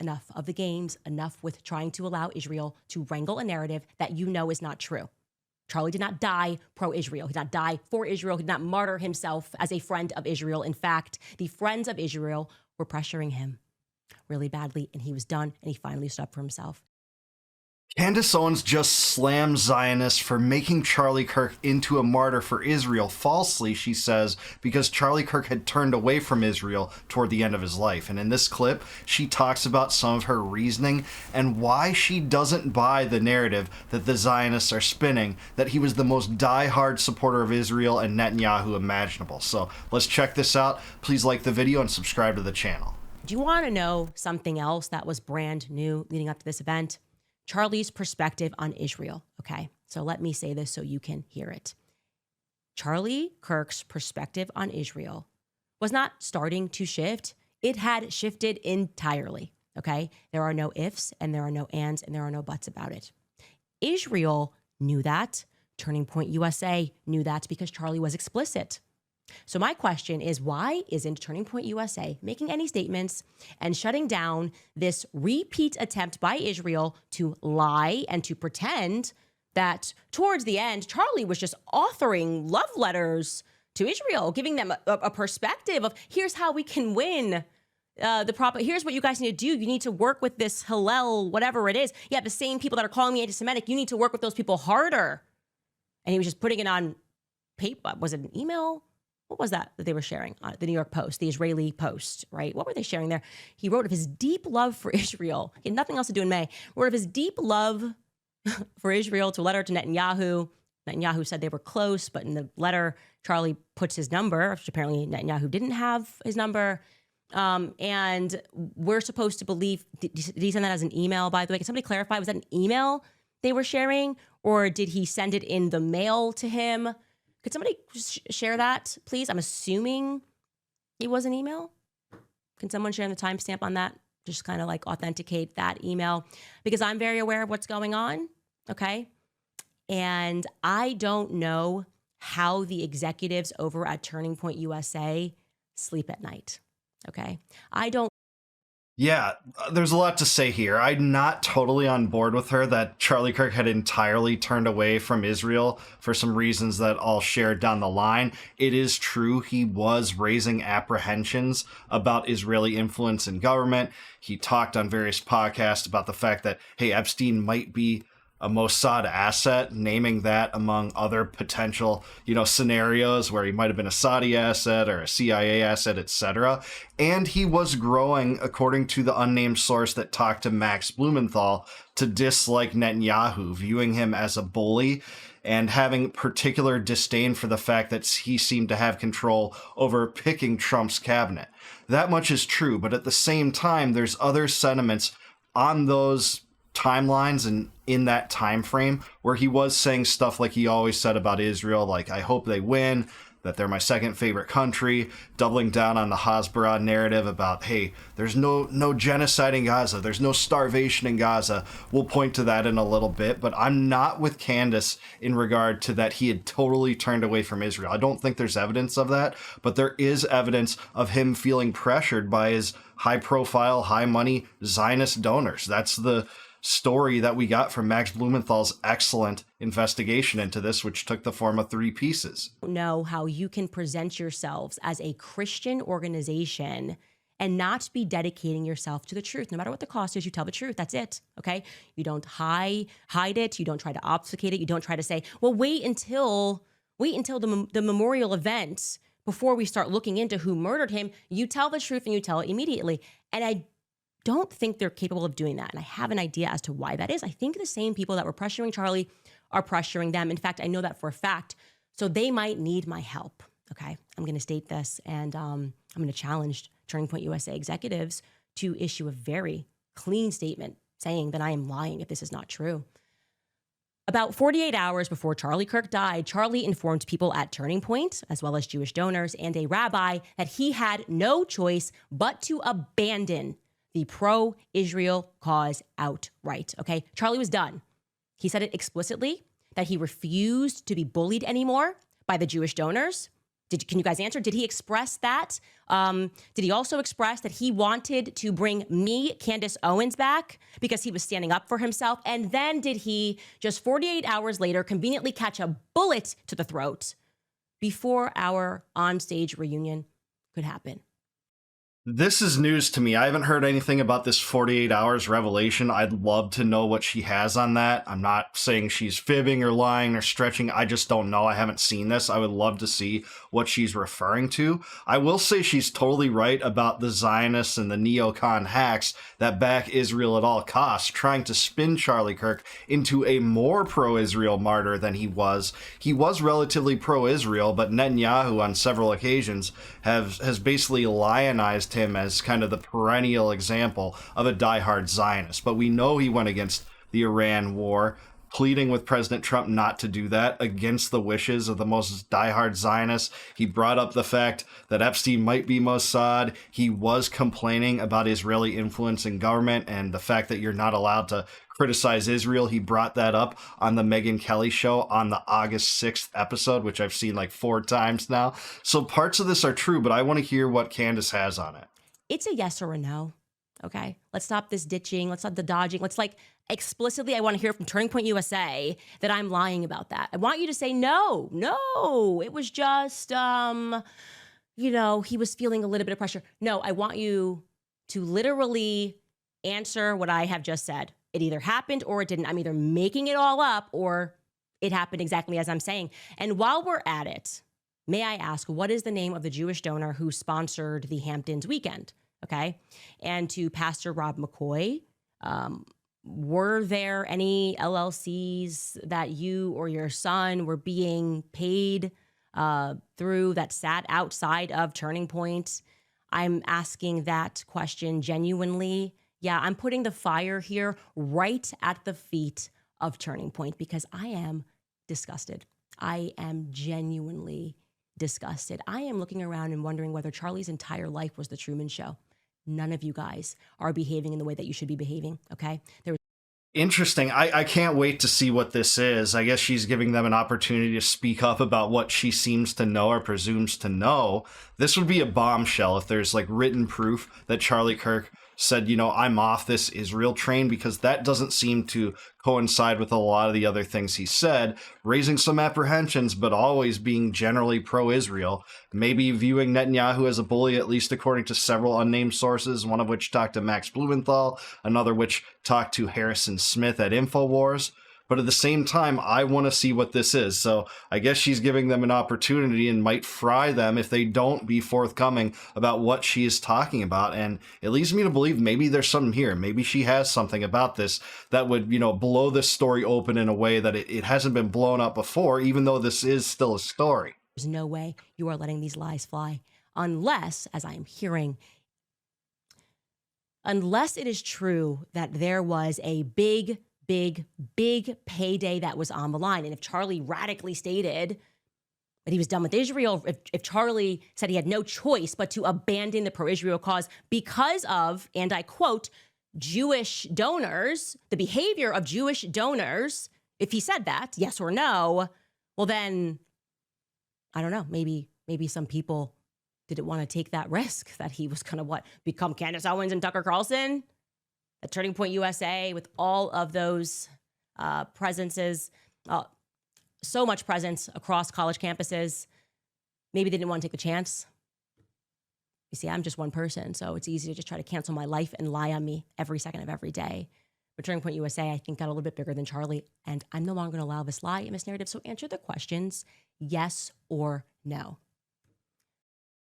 enough of the games, enough with trying to allow Israel to wrangle a narrative that you know is not true. Charlie did not die pro-Israel. He did not die for Israel. He did not martyr himself as a friend of Israel. In fact, the friends of Israel were pressuring him really badly, and he was done, and he finally stood up for himself. Candace Owens just slammed Zionists for making Charlie Kirk into a martyr for Israel falsely, she says, because Charlie Kirk had turned away from Israel toward the end of his life. And in this clip, she talks about some of her reasoning and why she doesn't buy the narrative that the Zionists are spinning, that he was the most diehard supporter of Israel and Netanyahu imaginable. So let's check this out. Please like the video and subscribe to the channel. Do you want to know something else that was brand new leading up to this event? Charlie's perspective on Israel, okay? So let me say this so you can hear it. Charlie Kirk's perspective on Israel was not starting to shift. It had shifted entirely, okay? There are no ifs and there are no ands and there are no buts about it. Israel knew that. Turning Point USA knew that because Charlie was explicit. So my question is, why isn't Turning Point USA making any statements and shutting down this repeat attempt by Israel to lie and to pretend that towards the end, Charlie was just authoring love letters to Israel, giving them a perspective of here's how we can win here's what you guys need to do. You need to work with this Hillel, whatever it is. Yeah, the same people that are calling me anti-Semitic, you need to work with those people harder. And he was just putting it on paper. Was it an email? What was that they were sharing? The New York Post, the Israeli Post, right? What were they sharing there? He wrote of his deep love for Israel. He had nothing else to do in May. Wrote of his deep love for Israel to a letter to Netanyahu. Netanyahu said they were close, but in the letter, Charlie puts his number, which apparently Netanyahu didn't have his number. And we're supposed to believe, did he send that as an email, by the way? Can somebody clarify? Was that an email they were sharing? Or did he send it in the mail to him? Could somebody share that, please? I'm assuming it was an email. Can someone share the timestamp on that? Just kind of like authenticate that email, because I'm very aware of what's going on, okay? And I don't know how the executives over at Turning Point USA sleep at night, okay? I don't. Yeah, there's a lot to say here. I'm not totally on board with her that Charlie Kirk had entirely turned away from Israel for some reasons that I'll share down the line. It is true he was raising apprehensions about Israeli influence in government. He talked on various podcasts about the fact that, hey, Epstein might be a Mossad asset, naming that among other potential, scenarios where he might have been a Saudi asset or a CIA asset, etc. And he was growing, according to the unnamed source that talked to Max Blumenthal, to dislike Netanyahu, viewing him as a bully and having particular disdain for the fact that he seemed to have control over picking Trump's cabinet. That much is true, but at the same time, there's other sentiments on those timelines and in that time frame where he was saying stuff like he always said about Israel, like, I hope they win, that they're my second favorite country, doubling down on the Hasbara narrative about, hey, there's no genocide in Gaza, there's no starvation in Gaza. We'll point to that in a little bit, but I'm not with Candace in regard to that he had totally turned away from Israel. I don't think there's evidence of that, but there is evidence of him feeling pressured by his high-profile, high-money Zionist donors. That's the story that we got from Max Blumenthal's excellent investigation into this, which took the form of 3 pieces. Know how you can present yourselves as a Christian organization and not be dedicating yourself to the truth. No matter what the cost is, you tell the truth. That's it, okay? You don't hide it. You don't try to obfuscate it. You don't try to say, well, wait until the memorial event before we start looking into who murdered him. You tell the truth and you tell it immediately. And I don't think they're capable of doing that. And I have an idea as to why that is. I think the same people that were pressuring Charlie are pressuring them. In fact, I know that for a fact. So they might need my help. Okay. I'm going to state this, and I'm going to challenge Turning Point USA executives to issue a very clean statement saying that I am lying if this is not true. About 48 hours before Charlie Kirk died, Charlie informed people at Turning Point, as well as Jewish donors and a rabbi, that he had no choice but to abandon the pro-Israel cause outright, okay? Charlie was done. He said it explicitly, that he refused to be bullied anymore by the Jewish donors, Can you guys answer? Did he express that? Did he also express that he wanted to bring me, Candace Owens, back because he was standing up for himself? And then did he, just 48 hours later, conveniently catch a bullet to the throat before our onstage reunion could happen? This is news to me. I haven't heard anything about this 48 hours revelation. I'd love to know what she has on that. I'm not saying she's fibbing or lying or stretching. I just don't know. I haven't seen this. I would love to see what she's referring to. I will say she's totally right about the Zionists and the neocon hacks that back Israel at all costs, trying to spin Charlie Kirk into a more pro-Israel martyr than he was. He was relatively pro-Israel, but Netanyahu on several occasions has basically lionized him as kind of the perennial example of a diehard Zionist. But we know he went against the Iran war, pleading with President Trump not to do that against the wishes of the most diehard Zionists. He brought up the fact that Epstein might be Mossad. He was complaining about Israeli influence in government and the fact that you're not allowed to criticize Israel. He brought that up on the Megyn Kelly show on the August 6th episode, which I've seen like 4 times now. So parts of this are true, but I want to hear what Candace has on it. It's a yes or a no. Okay, let's stop this ditching. Let's stop the dodging. Let's explicitly, I want to hear from Turning Point USA that I'm lying about that. I want you to say, no, it was just, he was feeling a little bit of pressure. No, I want you to literally answer what I have just said. It either happened or it didn't. I'm either making it all up or it happened exactly as I'm saying. And while we're at it, may I ask, what is the name of the Jewish donor who sponsored the Hamptons weekend? Okay. And to Pastor Rob McCoy, were there any LLCs that you or your son were being paid through that sat outside of Turning Point? I'm asking that question genuinely. Yeah, I'm putting the fire here right at the feet of Turning Point because I am disgusted. I am genuinely disgusted. I am looking around and wondering whether Charlie's entire life was the Truman Show. None of you guys are behaving in the way that you should be behaving, okay? Interesting. I can't wait to see what this is. I guess she's giving them an opportunity to speak up about what she seems to know or presumes to know. This would be a bombshell if there's written proof that Charlie Kirk said, I'm off this Israel train, because that doesn't seem to coincide with a lot of the other things he said, raising some apprehensions, but always being generally pro-Israel, maybe viewing Netanyahu as a bully, at least according to several unnamed sources, one of which talked to Max Blumenthal, another which talked to Harrison Smith at InfoWars. But at the same time, I want to see what this is. So I guess she's giving them an opportunity and might fry them if they don't be forthcoming about what she is talking about. And it leads me to believe maybe there's something here. Maybe she has something about this that would, blow this story open in a way that it hasn't been blown up before, even though this is still a story. There's no way you are letting these lies fly unless, as I am hearing, unless it is true that there was a big payday that was on the line. And if Charlie radically stated that he was done with Israel, if Charlie said he had no choice but to abandon the pro-Israel cause because of, and I quote, Jewish donors, the behavior of Jewish donors, if he said that, yes or no, well then, I don't know, maybe some people didn't want to take that risk that he was going to become Candace Owens and Tucker Carlson at Turning Point USA with all of those presences, so much presence across college campuses. Maybe they didn't want to take the chance. You see, I'm just one person, so it's easy to just try to cancel my life and lie on me every second of every day. But Turning Point USA, I think, got a little bit bigger than Charlie, and I'm no longer going to allow this lie in this narrative. So answer the questions, yes or no.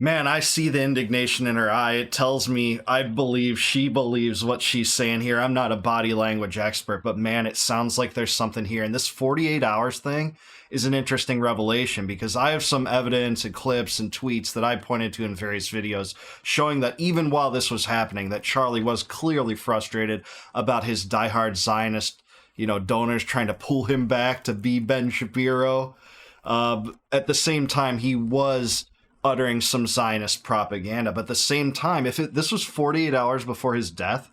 Man, I see the indignation in her eye. It tells me I believe she believes what she's saying here. I'm not a body language expert, but man, it sounds like there's something here. And this 48 hours thing is an interesting revelation because I have some evidence and clips and tweets that I pointed to in various videos showing that even while this was happening, that Charlie was clearly frustrated about his diehard Zionist, donors trying to pull him back to be Ben Shapiro. At the same time, he was uttering some Zionist propaganda. But at the same time, if this was 48 hours before his death,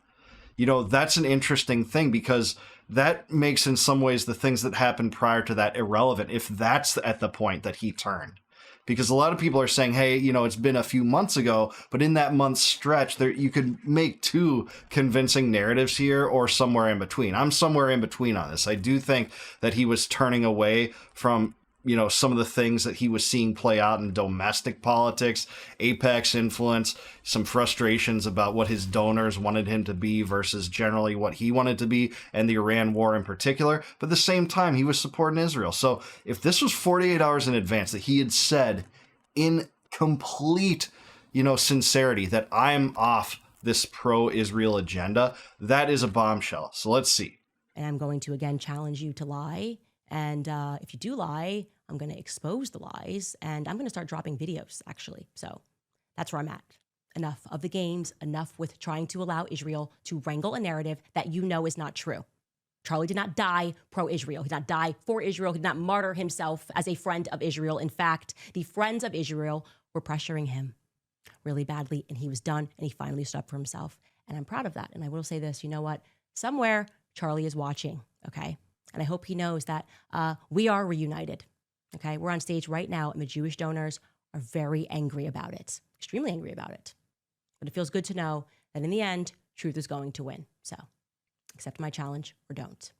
that's an interesting thing because that makes in some ways the things that happened prior to that irrelevant if that's at the point that he turned. because a lot of people are saying, hey, it's been a few months ago, but in that month stretch, there you could make two convincing narratives here or somewhere in between. I'm somewhere in between on this. I do think that he was turning away from some of the things that he was seeing play out in domestic politics, Apex influence, some frustrations about what his donors wanted him to be versus generally what he wanted to be, and the Iran war in particular. But at the same time, he was supporting Israel. So if this was 48 hours in advance that he had said in complete, sincerity that I'm off this pro-Israel agenda, that is a bombshell. So let's see. And I'm going to again challenge you to lie. And if you do lie, I'm going to expose the lies, and I'm going to start dropping videos, actually. So that's where I'm at. Enough of the games, enough with trying to allow Israel to wrangle a narrative that is not true. Charlie did not die pro-Israel. He did not die for Israel. He did not martyr himself as a friend of Israel. In fact, the friends of Israel were pressuring him really badly, and he was done, and he finally stood up for himself. And I'm proud of that. And I will say this, you know what? Somewhere, Charlie is watching, okay? And I hope he knows that we are reunited, okay? We're on stage right now, and the Jewish donors are very angry about it, extremely angry about it. But it feels good to know that in the end, truth is going to win. So accept my challenge or don't.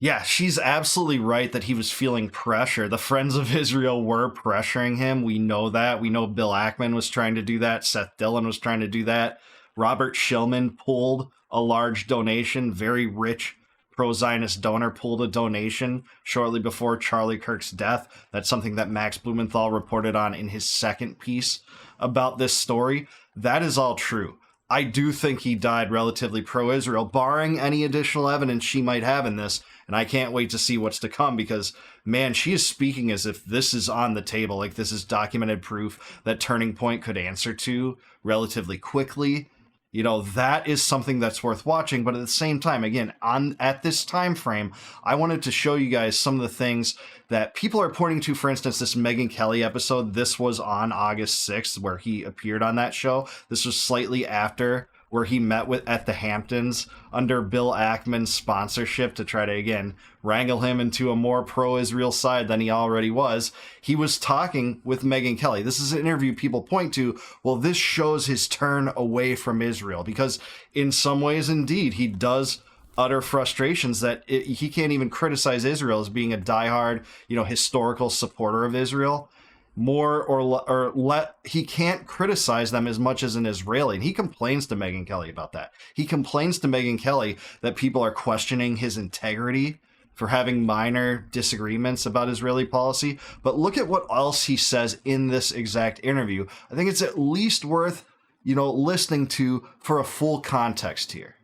Yeah, she's absolutely right that he was feeling pressure. The Friends of Israel were pressuring him. We know that. We know Bill Ackman was trying to do that. Seth Dillon was trying to do that. Robert Shillman pulled a large donation, very rich pro-Zionist donor pulled a donation shortly before Charlie Kirk's death. That's something that Max Blumenthal reported on in his second piece about this story. That is all true. I do think he died relatively pro-Israel, barring any additional evidence she might have in this, and I can't wait to see what's to come because, man, she is speaking as if this is on the table, like this is documented proof that Turning Point could answer to relatively quickly. That is something that's worth watching. But at the same time, again, at this time frame, I wanted to show you guys some of the things that people are pointing to. For instance, this Megyn Kelly episode, this was on August 6th where he appeared on that show. This was slightly after where he met at the Hamptons under Bill Ackman's sponsorship to try to, again, wrangle him into a more pro-Israel side than he already was. He was talking with Megyn Kelly. This is an interview people point to. Well, this shows his turn away from Israel because in some ways, indeed, he does utter frustrations that he can't even criticize Israel as being a diehard, historical supporter of Israel. He can't criticize them as much as an Israeli. And he complains to Megyn Kelly about that. He complains to Megyn Kelly that people are questioning his integrity for having minor disagreements about Israeli policy. But look at what else he says in this exact interview. I think it's at least worth, listening to for a full context here.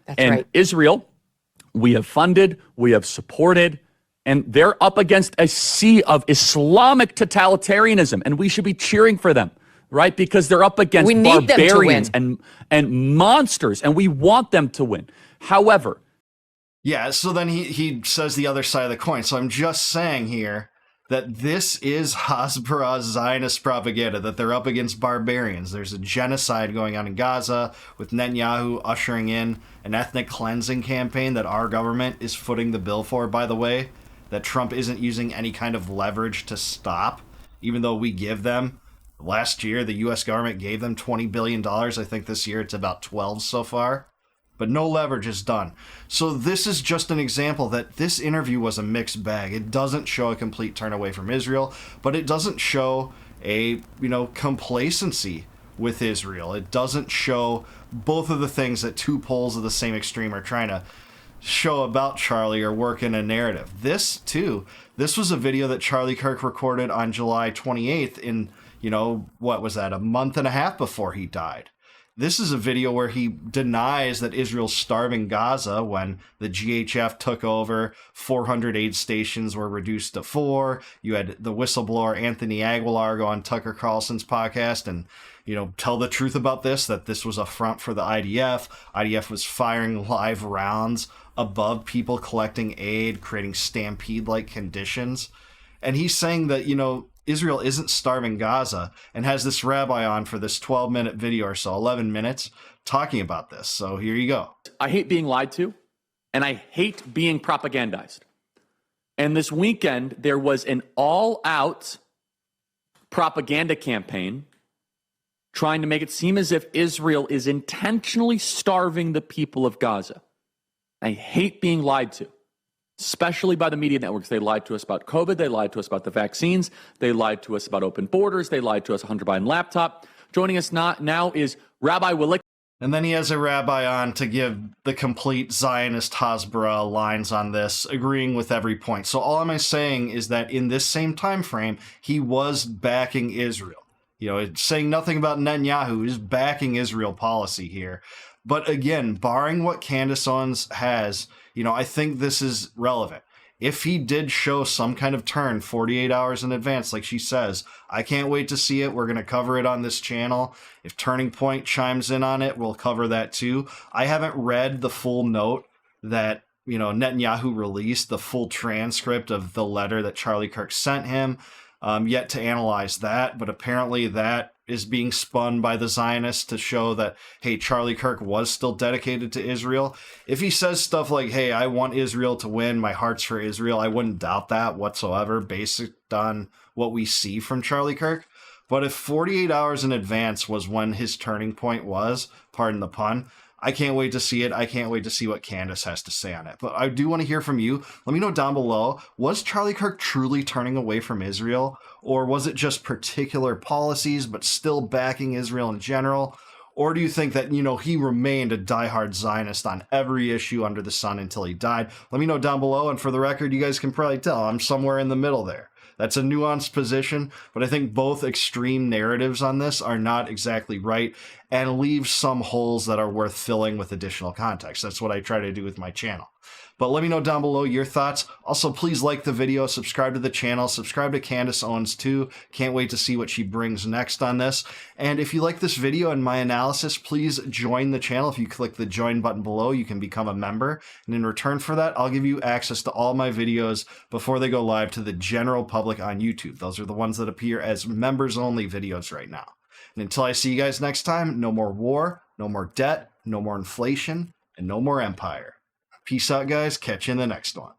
That's right. Israel, we have funded, we have supported, and they're up against a sea of Islamic totalitarianism, and we should be cheering for them, right? Because they're up against barbarians and monsters, and we want them to win. However, yeah, so then he says the other side of the coin. So I'm just saying here that this is Hasbara Zionist propaganda, that they're up against barbarians. There's a genocide going on in Gaza with Netanyahu ushering in an ethnic cleansing campaign that our government is footing the bill for, by the way, that Trump isn't using any kind of leverage to stop, even though we give them. Last year, the U.S. government gave them $20 billion. I think this year it's about 12 so far. But no leverage is done. So this is just an example that this interview was a mixed bag. It doesn't show a complete turn away from Israel, but it doesn't show a, complacency with Israel. It doesn't show both of the things that two poles of the same extreme are trying to show about Charlie or work in a narrative. This was a video that Charlie Kirk recorded on July 28th in, what was that, a month and a half before he died. This is a video where he denies that Israel's starving Gaza when the GHF took over. 400 aid stations were reduced to 4. You had the whistleblower Anthony Aguilar go on Tucker Carlson's podcast and, tell the truth about this, that this was a front for the IDF. IDF was firing live rounds above people collecting aid, creating stampede-like conditions. And he's saying that, Israel isn't starving Gaza, and has this rabbi on for this 12-minute video or so, 11 minutes, talking about this. So here you go. I hate being lied to, and I hate being propagandized. And this weekend, there was an all-out propaganda campaign trying to make it seem as if Israel is intentionally starving the people of Gaza. I hate being lied to, especially by the media networks. They lied to us about COVID. They lied to us about the vaccines. They lied to us about open borders. They lied to us on Hunter Biden laptop. Joining us now is Rabbi Willick. And then he has a rabbi on to give the complete Zionist Hasbara lines on this, agreeing with every point. So all I'm saying is that in this same time frame, he was backing Israel. You know, it's saying nothing about Netanyahu. He's backing Israel policy here. But again, barring what Candace Owens has, you know, I think this is relevant. If he did show some kind of turn 48 hours in advance, like she says, I can't wait to see it. We're going to cover it on this channel. If Turning Point chimes in on it, we'll cover that too. I haven't read the full note that, you know, Netanyahu released, the full transcript of the letter that Charlie Kirk sent him, yet to analyze that. But apparently that is being spun by the Zionists to show that, hey, Charlie Kirk was still dedicated to Israel. If he says stuff like, hey, I want Israel to win, my heart's for Israel, I wouldn't doubt that whatsoever based on what we see from Charlie Kirk. But if 48 hours in advance was when his turning point was, pardon the pun, I can't wait to see it. I can't wait to see what Candace has to say on it. But I do want to hear from you. Let me know down below, was Charlie Kirk truly turning away from Israel? Or was it just particular policies, but still backing Israel in general? Or do you think that, you know, he remained a diehard Zionist on every issue under the sun until he died? Let me know down below. And for the record, you guys can probably tell I'm somewhere in the middle there. That's a nuanced position, but I think both extreme narratives on this are not exactly right and leave some holes that are worth filling with additional context. That's what I try to do with my channel. But let me know down below your thoughts. Also, please like the video, subscribe to the channel, subscribe to Candace Owens too. Can't wait to see what she brings next on this. And if you like this video and my analysis, please join the channel. If you click the join button below, you can become a member. And in return for that, I'll give you access to all my videos before they go live to the general public on YouTube. Those are the ones that appear as members only videos right now. And until I see you guys next time, no more war, no more debt, no more inflation, and no more empire. Peace out, guys. Catch you in the next one.